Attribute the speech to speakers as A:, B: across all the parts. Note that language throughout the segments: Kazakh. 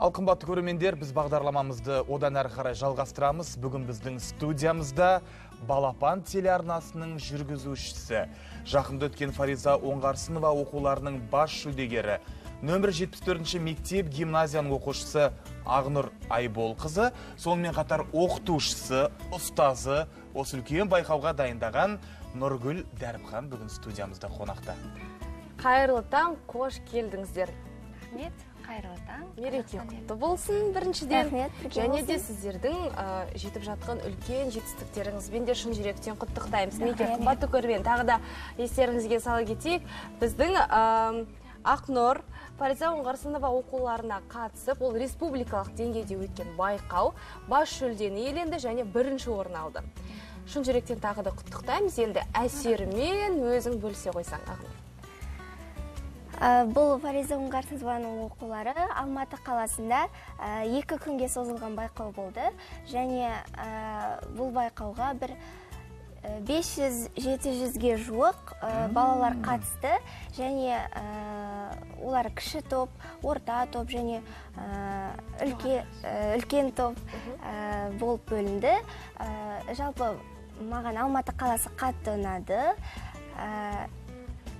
A: Ал қымбатты көрермендер, біз бағдарламамызды одан әрі қарай жалғастырамыз. Бүгін біздің студиямызда Балапан телеарнасының жүргізушісі, жақында өткен Фариза Оңғарсынова оқуларының бас жүлдегері, нөмір 74-ші мектеп гимназияның оқушысы Ақнұр Айболқызы, сонымен қатар оқытушысы, ұстазы, осы үлкен байқауға дайындаған Нұргүл Дәріпхан бүгін студиямызда қонақта.
B: Қайырлы таң, қош келдіңіздер.
C: Рахмет, қайырлы таң.
B: Мереке құтты болсын біріншіден.
C: Рахмет,
B: және де сіздердің жетіп жатқан үлкен жетістіктеріңізбен де шын жүректен құттықтаймыз. Мінекей қымбатты көрермен, тағы да естеріңізге сала кетейік. Біздің Ақнұр Фариза Оңғарсынова оқуларына қатысып, ол республикалық деңгейде өткен байқау бас жүлдені иеленді және бірінші орын алды. Шын жүректен тағы да құттықтаймыз. Енді әсерімен өзің бөлісе қойсаң, Ақнұр.
C: Бұл Фариза Оңғарсынованың оқулары Алматы қаласында 2 күнге созылған байқау болды. Және бұл байқауға бір 500-700-ге жуық балалар қатысты. Және олар кіші топ, орта топ және үлкен топ болып бөлінді. Жалпы маған Алматы қаласы қатты ұнады.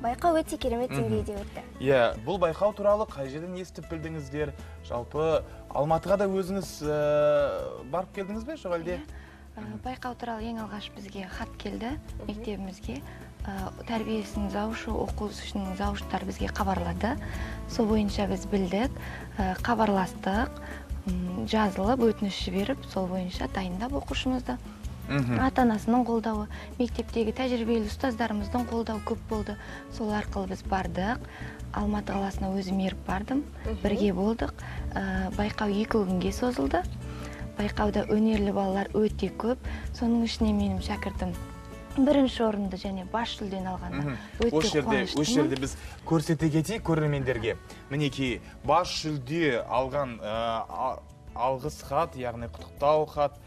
C: Байқау өте керемет деңгейде өтті.
A: Бұл байқау туралы қай жерден естіп білдіңіздер? Жалпы Алматыға да өзіңіз барып келдіңіз бе, жоқ әлде?
D: Байқау туралы ең алғаш бізге хат келді, мектебімізге. Тәрбиесінің зауышы, оқушының зауыштары бізге хабарлады. Сол бойынша біз білдік, хабарластық, жазылып, өтініш жіберіп, сол бойынша дайындап оқушымызды. Ата-анасының қолдауы, мектептегі тәжірибелі ұстаздарымыздың қолдауы көп болды. Сол арқылы біз бардық. Алматы қаласына өзім еріп бардым. Бірге болдық. Байқау 2 күнге созылды. Байқауда өнерлі балалар өте көп. Соның ішіне менің шәкіртім бірінші орынды және бас жүлдені алғанда өте қуаныштымын.
A: Осы жерде біз көрсете кетейік көрермендерге. Мінекей бас жүлде алған алғыс хат, яғни құттықтау хат,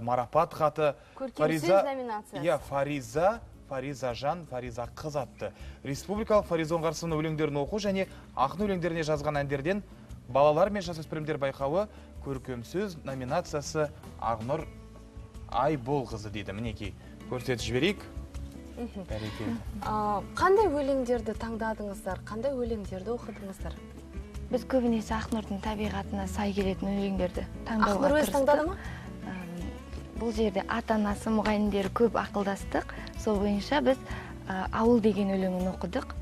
A: марапат хаты
B: Көркемсөз номинациясы.
A: Фариза Жан, Фариза қыз атты. Республикалық Фариза Оңғарсынова өлеңдерін оқу және ақын өлеңдеріне жазған әндерден балалар мен жасөспірімдер байқауы көркемсөз номинациясы Ақнұр Айболқызы дейді. Мінекей көрсетіп жіберейік.
B: Қандай өлеңдерді таңдадыңыздар? Қандай өлеңдерді оқыдыңыздар?
D: Біз көбінесе Ақнұрдың табиғатына сай келетін өлеңдерді таңдауға
B: Ақнұр өзі таңдады ма?
D: Бұл жерде ата-анасы, мұғалімдері көп ақылдастық. Сол бойынша біз ауыл деген өлеңін оқыдық.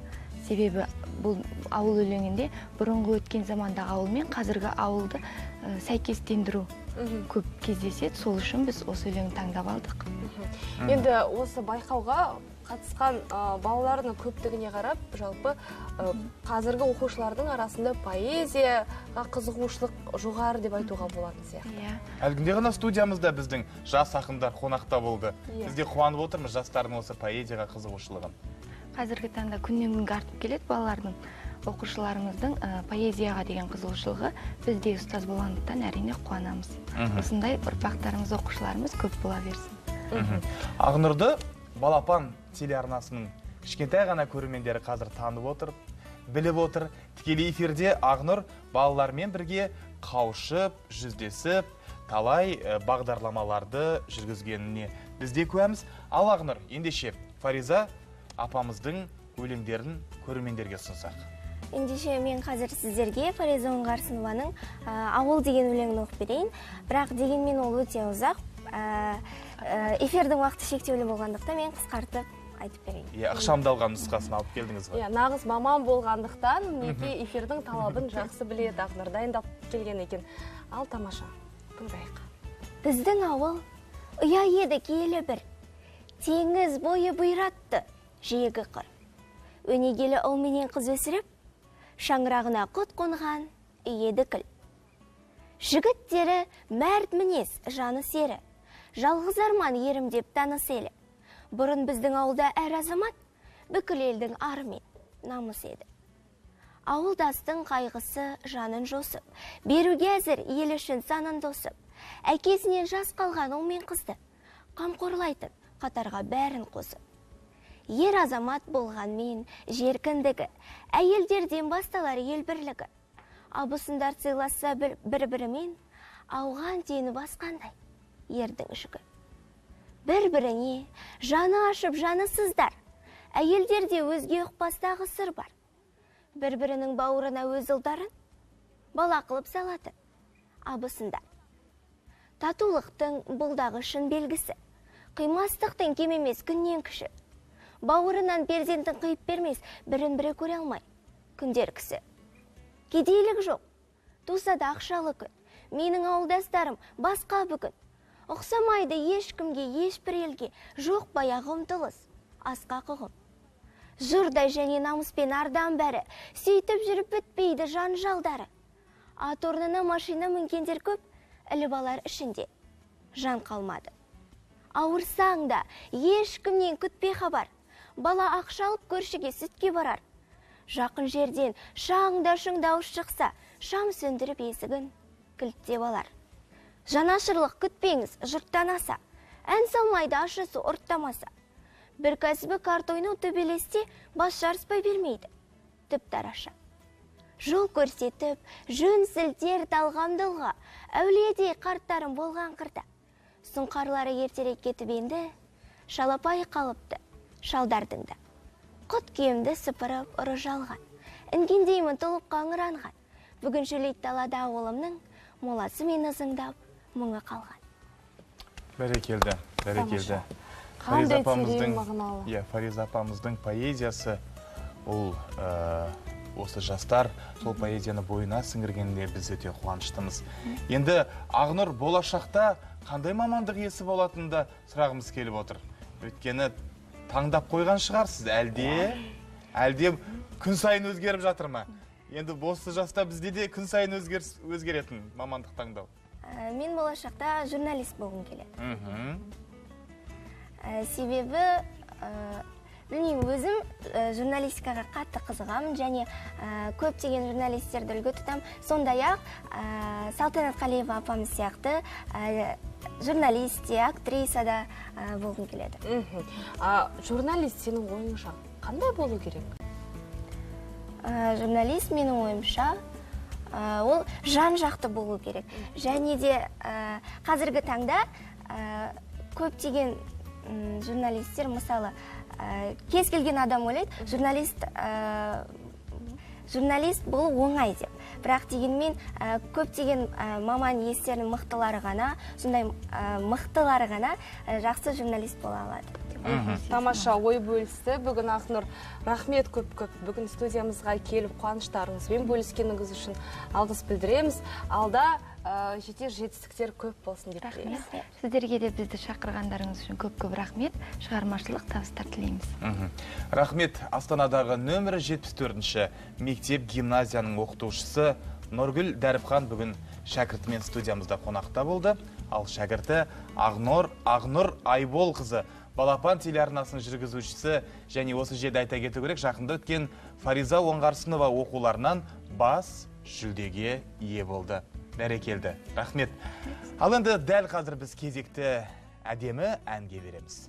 D: Себебі бұл ауыл өлеңінде бұрынғы өткен замандағы ауыл мен қазіргі ауылды сәйкестендіру көп кездеседі. Сол үшін біз осы өлеңді таңдап алдық.
B: Енді осы байқауға қатысқан балалардың көптігіне қарап, жалпы қазіргі оқушылардың арасында поэзияға қызығушылық жоғары деп айтуға болады сияқты.
A: Әлгінде ғана студиямызда біздің жас ақындар қонақта болды. Бізде қуанып отырмыз жастардың осы поэзияға қызығушылығын.
D: Қазіргі таңда күннен күнге артып келеді балалардың, оқушыларымыздың поэзияға деген қызығушылығы. Біз де ұстаз болғандықтан әрине қуанамыз. Осындай ұрпақтарымыз, оқушыларымыз көп бола берсін.
A: Ақнұрды Балапан телеарнасының кішкентай ғана көрермендері қазір танып отыр, біліп отыр. Тікелей эфирде Ақнұр балалармен бірге қауышып, жүздесіп, талай бағдарламаларды жүргізгеніне бізде куәміз. Ал Ақнұр, ендеше Фариза апамыздың өлеңдерін көрермендерге ұсынсақ.
C: Ендеше мен қазір сіздерге Фариза Оңғарсынованың ауыл деген өлеңін оқып берейін. Бірақ дегенмен ол өте ұзақ. Эфирдің уақыты шектеулі болғандықтан мен қысқартып айтып берейін.
A: Ықшамдалған нұсқасын алып келдіңіз ғой.
B: Нағыз маман болғандықтан неге эфирдің талабын жақсы біледі, Ақнұр дайындап келген екен. Ал тамаша, тыңдайық.
C: Біздің ауыл ұя еді киелі бір, теңіз бойы бұйратты, жиегі қыр. Өнегелі ұл менен қыз өсіріп, шаңырағына құт қонған еді кіл. Жігіттері мәрт мінез, жаны сері, жалғыз арман ерім деп таныс елі. Бұрын біздің ауылда әр азамат бүкіл елдің ары мен намыс еді. Ауылдастың қайғысы жанын жосып, беруге әзір ел үшін санын тосып, әкесінен жас қалған ұл мен қызды қамқорлайтын қатарға бәрін қосып. Ер азамат болған мен жер кіндігі, әйелдерден басталар ел бірлігі. Абысындар сыйласа бір-бірімен, ауған тені басқандай ердің жүгі. Бір-біріне жаны ашып жанысыздар, әйелдерде өзге ұқпастағы сыр бар. Бір-бірінің бауырына өз ұлдарын бала қылып салатын абысындар. Татулықтың бұлдағы шын белгісі, қимастықтың кем емес күннен кіші. Бауырынан перзентін қиып бермес, бірін-бірі көре алмай күндер кісі. Кедейлік жоқ, туса да ақшалы күн. Менің ауылдастарым басқа бүгін. Ұқсамайды ешкімге, ешбір елге, жоқ баяғы ұмтылыс, асқа қығым. Жұрдай және намыспен ардан бәрі, сөйтіп жүріп бітпейді жан жалдары. Ат орнына машина мінгендер көп, іліп алар ішінде жан қалмады. Ауырсаң да ешкімнен күтпей хабар, бала ақша алып көршіге сүтке барар. Жақын жерден шаңда дауыс шықса, шам сөндіріп есігін кілттеп алар. Жанашырлық күтпеңіз жұрттан аса, ән салмайды ашысы ұрттамаса. Бір кәсібі карт ойнау төбелесте бас жарыспай бермейді, түп тараша. Жол көрсетіп, жөн сілтер талғамдылға, әулиедей қарттарым болған қырда. Сұңқарлары ертерек кетіп енді, шалапай қалыпты шалдардың да. Құт киімді сыпырып ұры жалған, інгендеймін тұлып қаңыранған. Бүгін шөлейт талада ауылымның моласы мен ызыңдап, мұңы қалған.
A: Бәрекелді.
B: Қандай терең мағыналы.
A: Фариза апамыздың поэзиясы, ол осы жастар сол поэзияны бойына сіңіргенде біз өте қуаныштымыз. Енді Ақнұр болашақта қандай мамандық иесі болатынында сұрағымыз келіп отыр. Өйткені таңдап қойған шығарсыз, әлде күн сайын өзгеріп жатыр ма? Енді осы жаста бізде де күн сайын өзгеретін мамандық таңдау.
C: Мен болашақта журналист болғым келеді. Себебі, білмеймін, өзім журналистикаға қатты қызығамын және көптеген журналистерді үлгі тұтам. Сондай-ақ Салтанат Қалиева апамыз сияқты журналист те, актриса да болғым келеді.
B: Журналист сенің ойыңша қандай болу керек?
C: Журналист менің ойымша ол жан жақты болу керек. Және де қазіргі таңда көптеген журналистер, мысалы, кез келген адам ойлайды, журналист болу оңай деп. Бірақ дегенмен көптеген маман иестерінің мықтылары ғана, сондай мықтылары ғана жақсы журналист бола алады.
B: Тамаша ой бөлісті. Бүгін Ақнұр, рахмет көп-көп. Бүгін студиямызға келіп қуаныштарыңызбен бөліскеніңіз үшін алғыс білдіреміз. Алда жетер жетістіктер көп болсын деп тілейміз.
D: Сіздерге де бізді шақырғандарыңыз үшін көп-көп рахмет. Шығармашылық табыстар тілейміз.
A: Рахмет. Астанадағы нөмірі 74-ші мектеп гимназияның оқытушысы Нұргүл Дәріпхан бүгін шәкіртімен студиямызда қонақта болды. Ал шәкірті Ақнұр Айбол қызы Балапан телеарнасының жүргізушісі және осы жерде айта кету керек, жақында өткен Фариза Оңғарсынова оқуларынан бас жүлдеге ие болды. Бәрекелді. Рахмет. Ал енді дәл қазір біз кезекті әдемі әнге береміз.